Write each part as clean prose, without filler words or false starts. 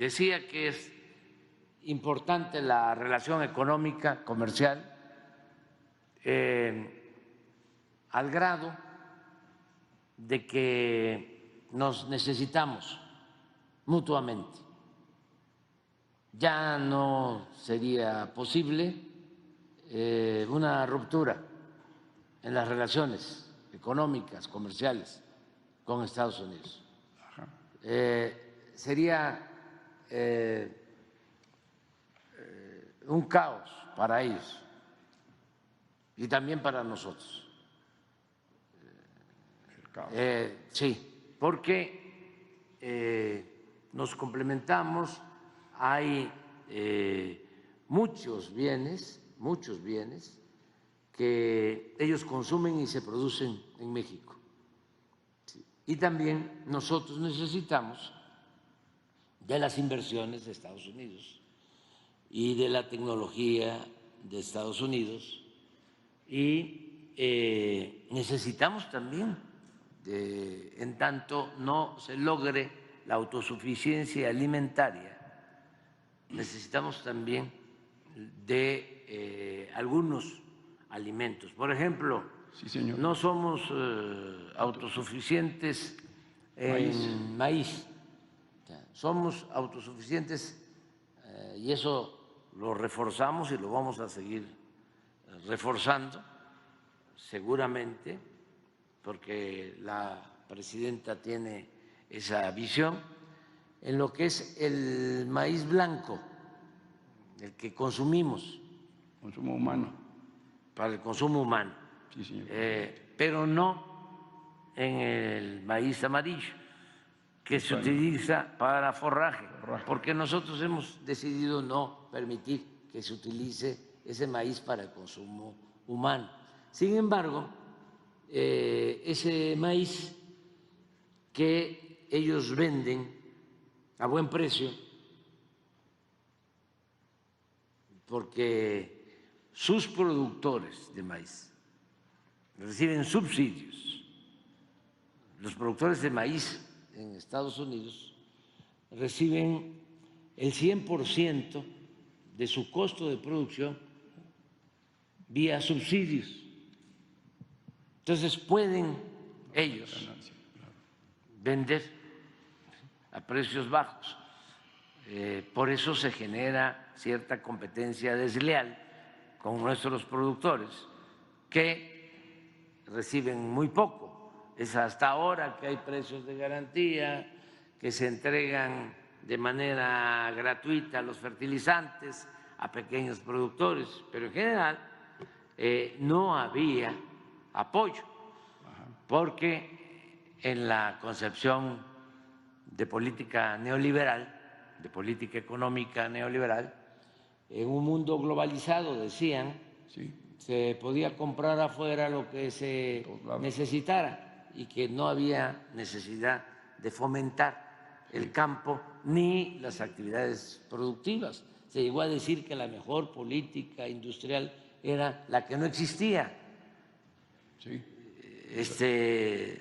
Decía que es importante la relación económica, comercial, al grado de que nos necesitamos mutuamente. Ya no sería posible una ruptura en las relaciones económicas, comerciales con Estados Unidos. Sería un caos para ellos y también para nosotros. Sí, porque nos complementamos, hay muchos bienes que ellos consumen y se producen en México. Y también nosotros necesitamos de las inversiones de Estados Unidos y de la tecnología de Estados Unidos, y necesitamos también, en tanto no se logre la autosuficiencia alimentaria, necesitamos también de algunos alimentos. Por ejemplo, sí, señor, no somos autosuficientes en maíz. Somos autosuficientes y eso lo reforzamos y lo vamos a seguir reforzando seguramente, porque la presidenta tiene esa visión, en lo que es el maíz blanco, el que consumimos. Consumo humano. Para el consumo humano. Sí, señor. Pero no en el maíz amarillo, que se utiliza para forraje, porque nosotros hemos decidido no permitir que se utilice ese maíz para el consumo humano. Sin embargo, ese maíz que ellos venden a buen precio, porque sus productores de maíz reciben subsidios. Los productores de maíz en Estados Unidos reciben el 100% de su costo de producción vía subsidios. Entonces pueden ellos vender a precios bajos. Por eso se genera cierta competencia desleal con nuestros productores, que reciben muy poco. Es hasta ahora que hay precios de garantía, que se entregan de manera gratuita los fertilizantes a pequeños productores, pero en general no había apoyo, porque en la concepción de política neoliberal, de política económica neoliberal, en un mundo globalizado, decían, sí, se podía comprar afuera lo que se necesitara y que no había necesidad de fomentar el campo ni las actividades productivas. Se llegó a decir que la mejor política industrial era la que no existía. Sí.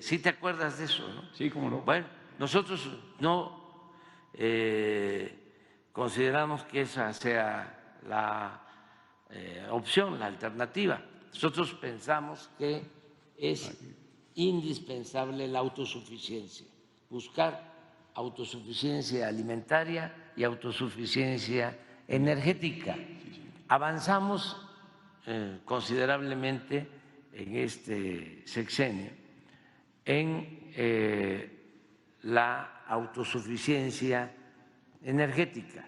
¿Sí te acuerdas de eso, no? Sí, cómo no. Bueno, nosotros no consideramos que esa sea la opción, la alternativa. Nosotros pensamos que es indispensable la autosuficiencia, buscar autosuficiencia alimentaria y autosuficiencia energética. Avanzamos considerablemente en este sexenio en la autosuficiencia energética,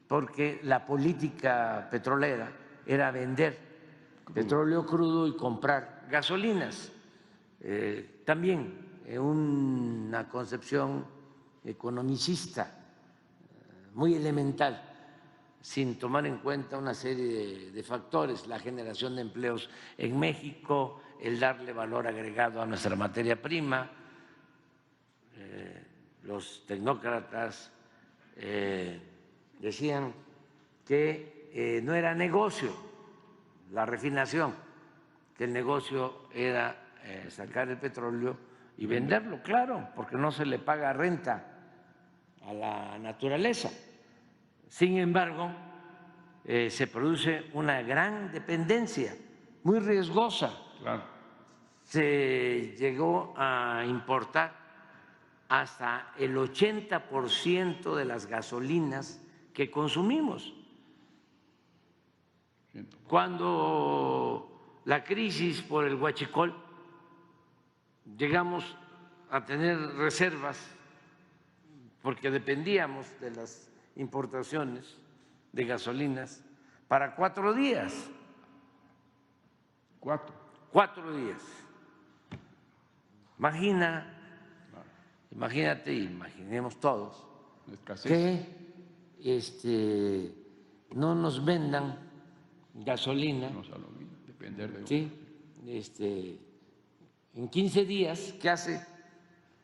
porque la política petrolera era vender petróleo crudo y comprar gasolinas. También una concepción economicista muy elemental, sin tomar en cuenta una serie de factores, la generación de empleos en México, el darle valor agregado a nuestra materia prima. Los tecnócratas decían que no era negocio la refinación, que el negocio era sacar el petróleo y venderlo, claro, porque no se le paga renta a la naturaleza. Sin embargo, se produce una gran dependencia, muy riesgosa. Claro. Se llegó a importar hasta el 80% de las gasolinas que consumimos. Cuando la crisis por el huachicol, llegamos a tener reservas porque dependíamos de las importaciones de gasolinas para 4 días. 4 días. Imagínate, imaginemos todos que no nos vendan gasolina. Depender de ¿Sí? En 15 días, ¿qué hace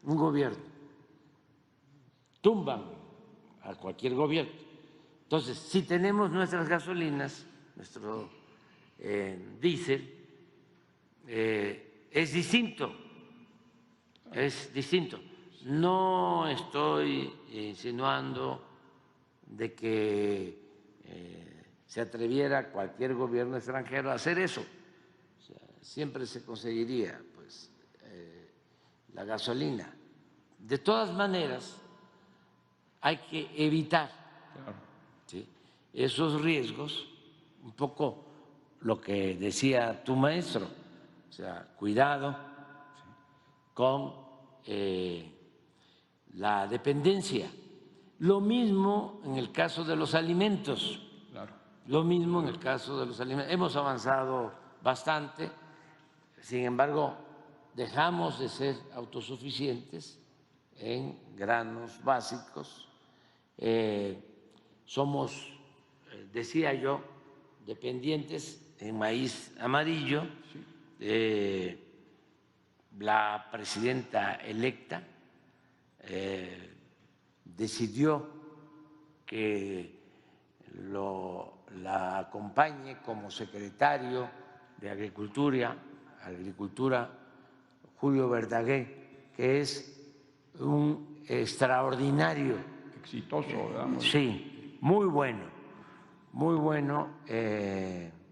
un gobierno? Tumban a cualquier gobierno. Entonces, si tenemos nuestras gasolinas, nuestro diésel, es distinto. No estoy insinuando de que se atreviera cualquier gobierno extranjero a hacer eso. O sea, siempre se conseguiría pues, la gasolina. De todas maneras, hay que evitar ¿sí? esos riesgos, un poco lo que decía tu maestro, o sea, cuidado con la dependencia. Lo mismo en el caso de los alimentos. Lo mismo en el caso de los alimentos. Hemos avanzado bastante, sin embargo, dejamos de ser autosuficientes en granos básicos. Somos, decía yo, dependientes en maíz amarillo. La presidenta electa decidió que la acompañe como secretario de Agricultura Julio Verdaguer, que es un extraordinario. Exitoso, ¿verdad? Sí, muy bueno,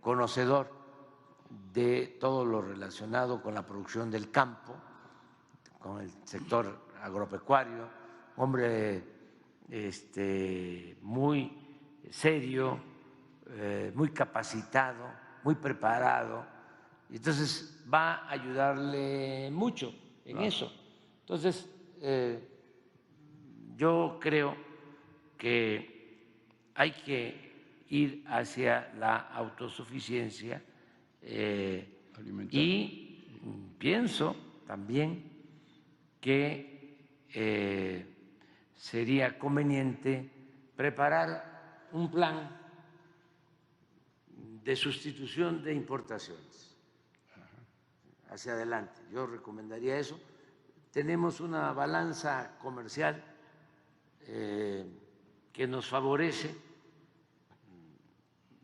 conocedor de todo lo relacionado con la producción del campo, con el sector agropecuario, hombre muy serio, muy capacitado, muy preparado, entonces va a ayudarle mucho en eso. Entonces, yo creo que hay que ir hacia la autosuficiencia y pienso también que sería conveniente preparar un plan de sustitución de importaciones hacia adelante. Yo recomendaría eso. Tenemos una balanza comercial que nos favorece,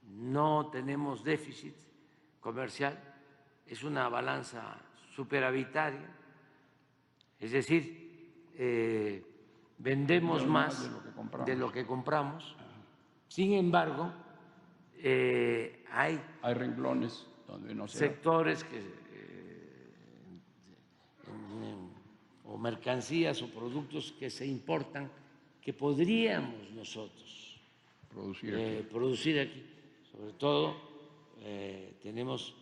no tenemos déficit comercial, es una balanza superavitaria, es decir, vendemos más de lo que compramos. Sin embargo, hay renglones donde no se sectores o mercancías o productos que se importan que podríamos nosotros producir aquí. Sobre todo tenemos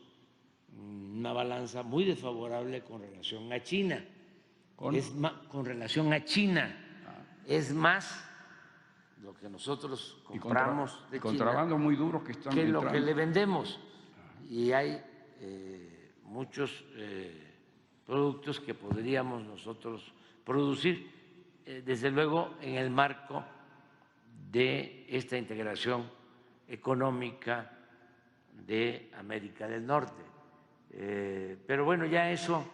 una balanza muy desfavorable con relación a China. Con relación a China, es más lo que nosotros compramos de China, contrabando muy duro que lo que le vendemos. Y hay muchos productos que podríamos nosotros producir, desde luego en el marco de esta integración económica de América del Norte. Pero bueno, ya eso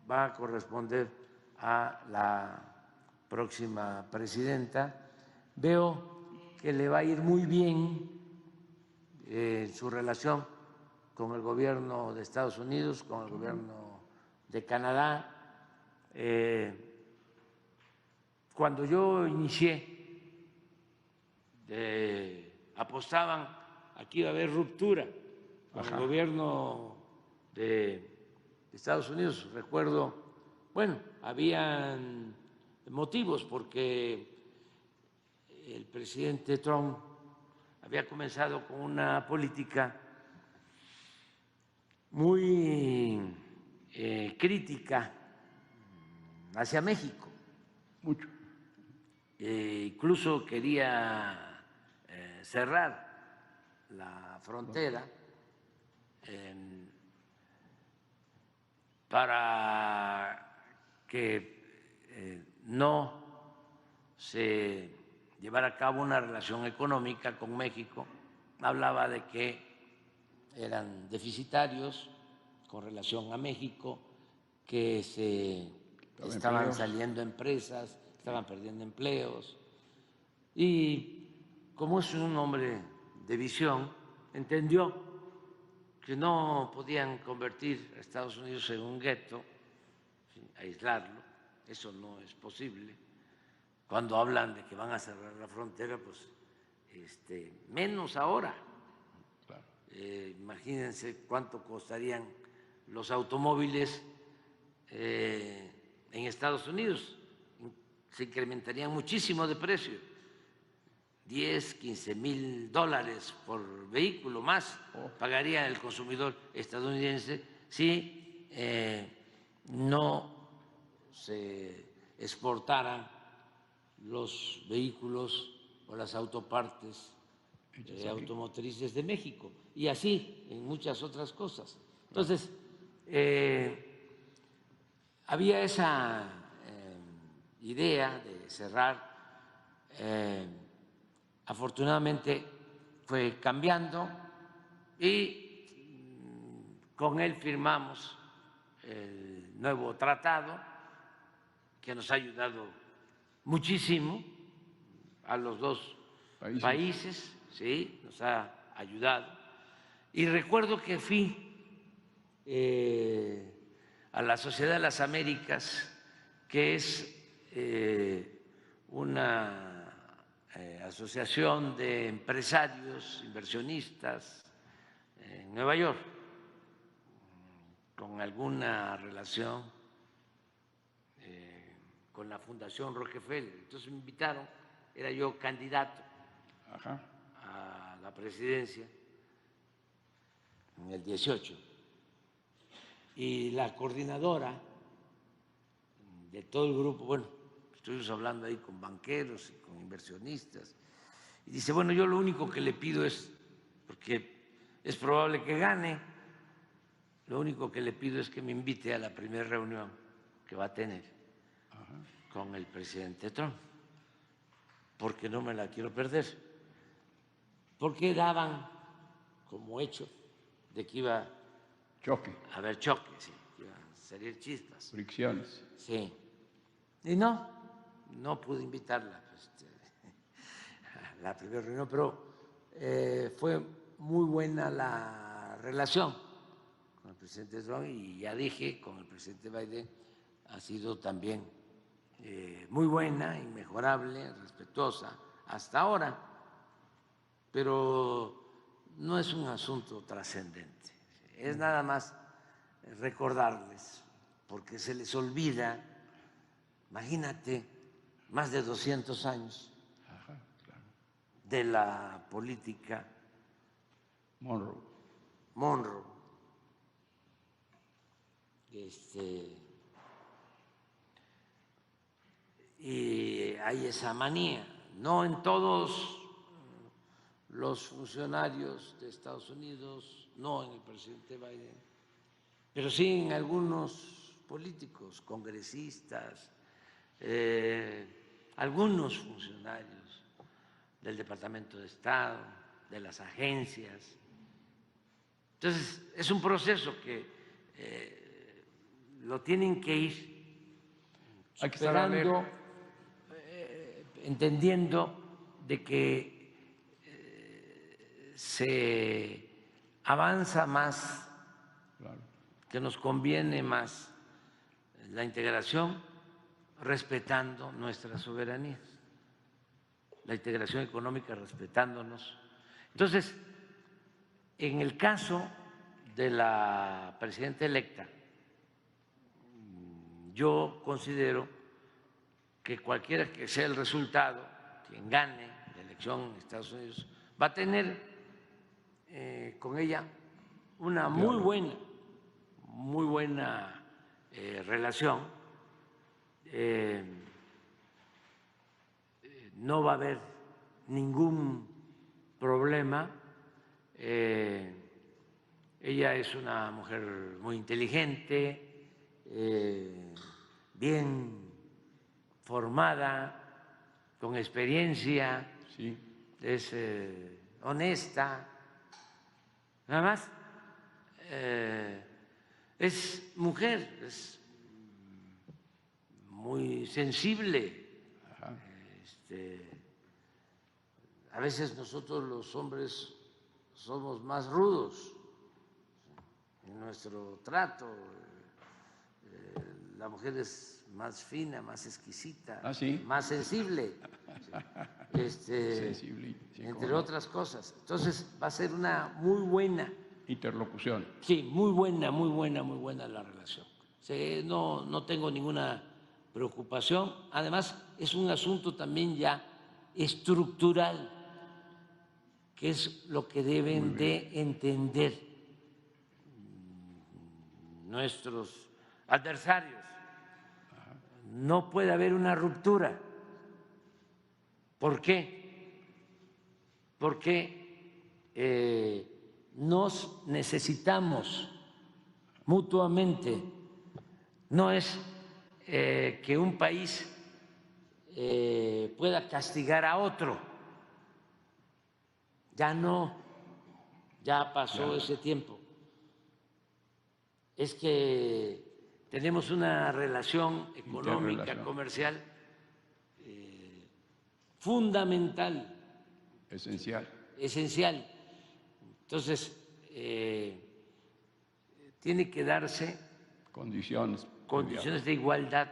va a corresponder a la próxima presidenta. Veo que le va a ir muy bien su relación con el gobierno de Estados Unidos, con el gobierno de Canadá. Cuando yo inicié apostaban a que iba a haber ruptura con el gobierno de Estados Unidos. Recuerdo, bueno, habían motivos porque el presidente Trump había comenzado con una política muy crítica hacia México. Mucho. Incluso quería cerrar la frontera para que no se llevara a cabo una relación económica con México. Hablaba de que eran deficitarios con relación a México, que se estaban saliendo empresas, estaban perdiendo empleos. Y como es un hombre de visión, entendió que no podían convertir a Estados Unidos en un gueto, aislarlo, eso no es posible. Cuando hablan de que van a cerrar la frontera, pues menos ahora. Claro. Imagínense cuánto costarían los automóviles en Estados Unidos, se incrementarían muchísimo de precio, 10, 15 mil dólares por vehículo más pagaría el consumidor estadounidense si no se exportaran los vehículos o las autopartes automotrices de México, y así en muchas otras cosas. Entonces, había esa idea de cerrar. Afortunadamente fue cambiando y con él firmamos el nuevo tratado que nos ha ayudado muchísimo a los dos países, sí, nos ha ayudado. Y recuerdo que fui a la Sociedad de las Américas, que es una asociación de empresarios, inversionistas en Nueva York, con alguna relación con la Fundación Rockefeller. Entonces me invitaron, era yo candidato a la presidencia en el 18, y la coordinadora de todo el grupo, bueno, estuvimos hablando ahí con banqueros y con inversionistas, y dice, bueno, yo lo único que le pido es, porque es probable que gane, lo único que le pido es que me invite a la primera reunión que va a tener con el presidente Trump, porque no me la quiero perder, porque daban como hecho de que iba a haber choque, sí, que iban a salir chispas. Fricciones. Sí. Y no pude invitarla a la primera reunión, pero fue muy buena la relación con el presidente Trump, y ya dije, con el presidente Biden ha sido también muy buena, inmejorable, respetuosa hasta ahora, pero no es un asunto trascendente, es nada más recordarles, porque se les olvida, imagínate, más de 200 años de la política Monroe. Y hay esa manía, no en todos los funcionarios de Estados Unidos, no en el presidente Biden, pero sí en algunos políticos, congresistas, algunos funcionarios del Departamento de Estado, de las agencias. Entonces, es un proceso que lo tienen que ir superando, entendiendo de que se avanza más, que nos conviene más la integración respetando nuestras soberanías. la integración económica respetándonos. Entonces, en el caso de la presidenta electa, yo considero que cualquiera que sea el resultado, quien gane la elección en Estados Unidos, va a tener con ella una muy buena relación. No va a haber ningún problema. Ella es una mujer muy inteligente, bien formada, con experiencia, sí. Es honesta. Nada más, es mujer, es muy sensible. A veces nosotros los hombres somos más rudos en nuestro trato. La mujer es más fina, más exquisita, ¿sí? más sensible, sensible, sí, entre otras cosas. Entonces va a ser una muy buena interlocución. Sí, muy buena la relación. No tengo ninguna preocupación. Además, es un asunto también ya estructural, que es lo que deben de entender nuestros adversarios. No puede haber una ruptura. ¿Por qué? Porque nos necesitamos mutuamente. No es que un país pueda castigar a otro. Ya no, ya pasó ese tiempo. Es que tenemos una relación económica, comercial fundamental. Esencial. Entonces, tiene que darse condiciones de igualdad,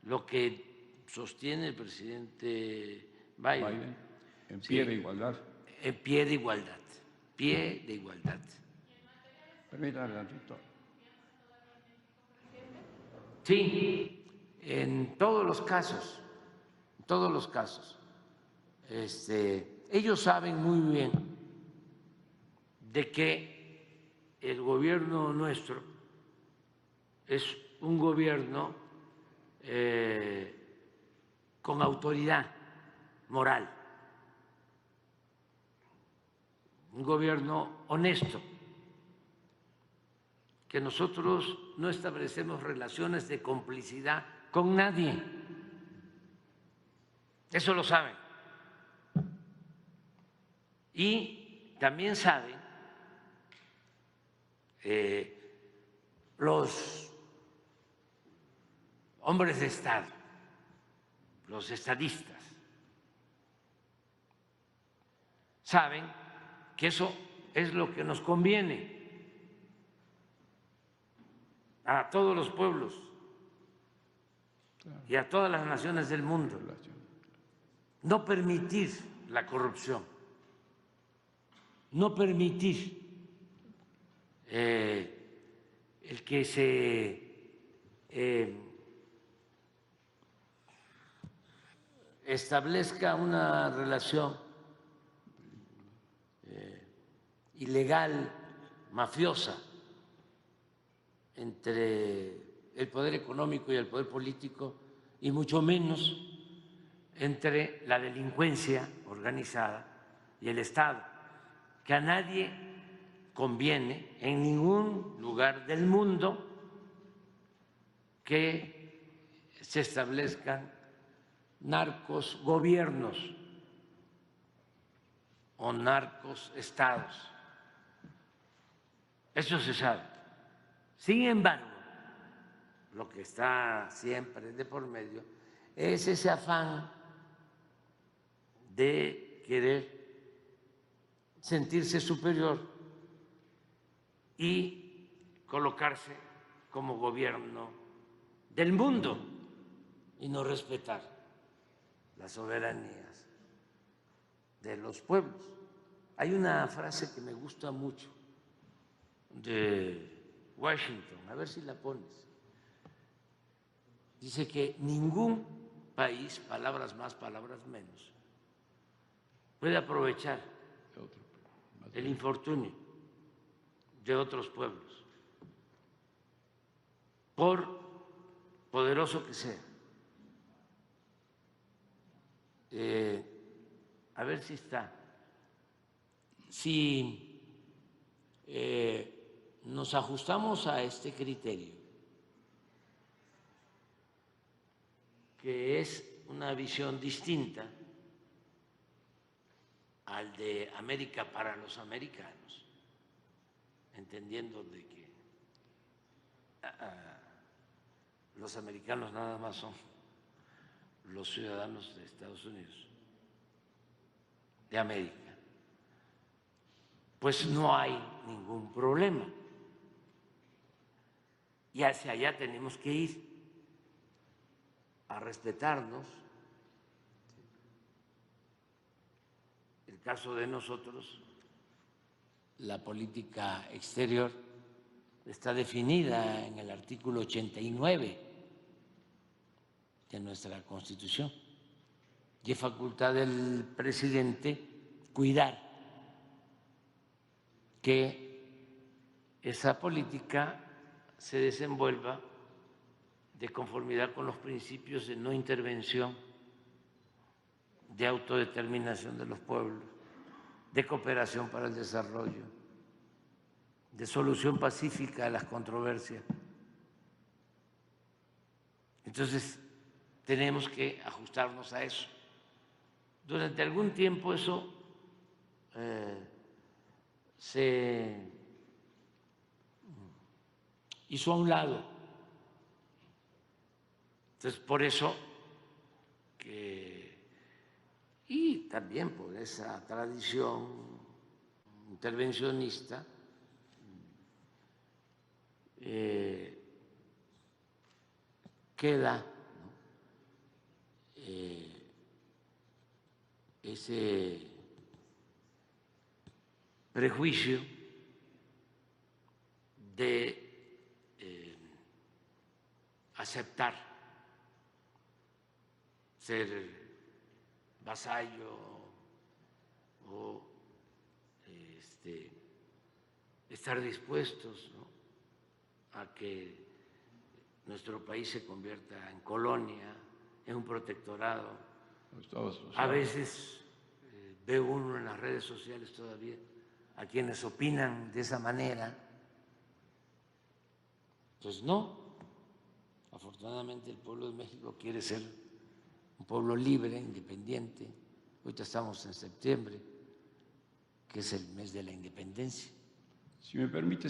lo que sostiene el presidente Biden. En pie de igualdad. En pie de igualdad. Permítame, tantito. Sí, en todos los casos. Ellos saben muy bien de que el gobierno nuestro es un gobierno con autoridad moral, un gobierno honesto, que nosotros no establecemos relaciones de complicidad con nadie. Eso lo saben. Y también saben los hombres de Estado, los estadistas, saben que eso es lo que nos conviene a todos los pueblos y a todas las naciones del mundo. No permitir la corrupción, no permitir el que se establezca una relación ilegal, mafiosa, entre el poder económico y el poder político, y mucho menos entre la delincuencia organizada y el Estado, que a nadie conviene en ningún lugar del mundo que se establezcan narcos gobiernos o narcos estados. Eso se sabe. Sin embargo, lo que está siempre de por medio es ese afán de querer sentirse superior y colocarse como gobierno del mundo y no respetar las soberanías de los pueblos. Hay una frase que me gusta mucho de Washington, a ver si la pones. Dice que ningún país, palabras más, palabras menos, puede aprovechar el infortunio de otros pueblos, por poderoso que sea. A ver si está. Si nos ajustamos a este criterio, que es una visión distinta al de América para los americanos, entendiendo de que los americanos nada más son los ciudadanos de Estados Unidos, de América, pues no hay ningún problema. Y hacia allá tenemos que ir, a respetarnos. El caso de nosotros, la política exterior está definida en el artículo 89 de nuestra Constitución y es facultad del presidente cuidar que esa política se desenvuelva de conformidad con los principios de no intervención, de autodeterminación de los pueblos, de cooperación para el desarrollo, de solución pacífica de las controversias. Entonces, tenemos que ajustarnos a eso. Durante algún tiempo eso se hizo a un lado. Entonces, por eso y también por esa tradición intervencionista, queda, ¿no?, ese prejuicio de aceptar ser vasallo o estar dispuestos, ¿no?, a que nuestro país se convierta en colonia, en un protectorado. A veces ve uno en las redes sociales todavía a quienes opinan de esa manera. Pues no, afortunadamente el pueblo de México quiere ser un pueblo libre, independiente. Ahorita estamos en septiembre, que es el mes de la independencia. Si me permite,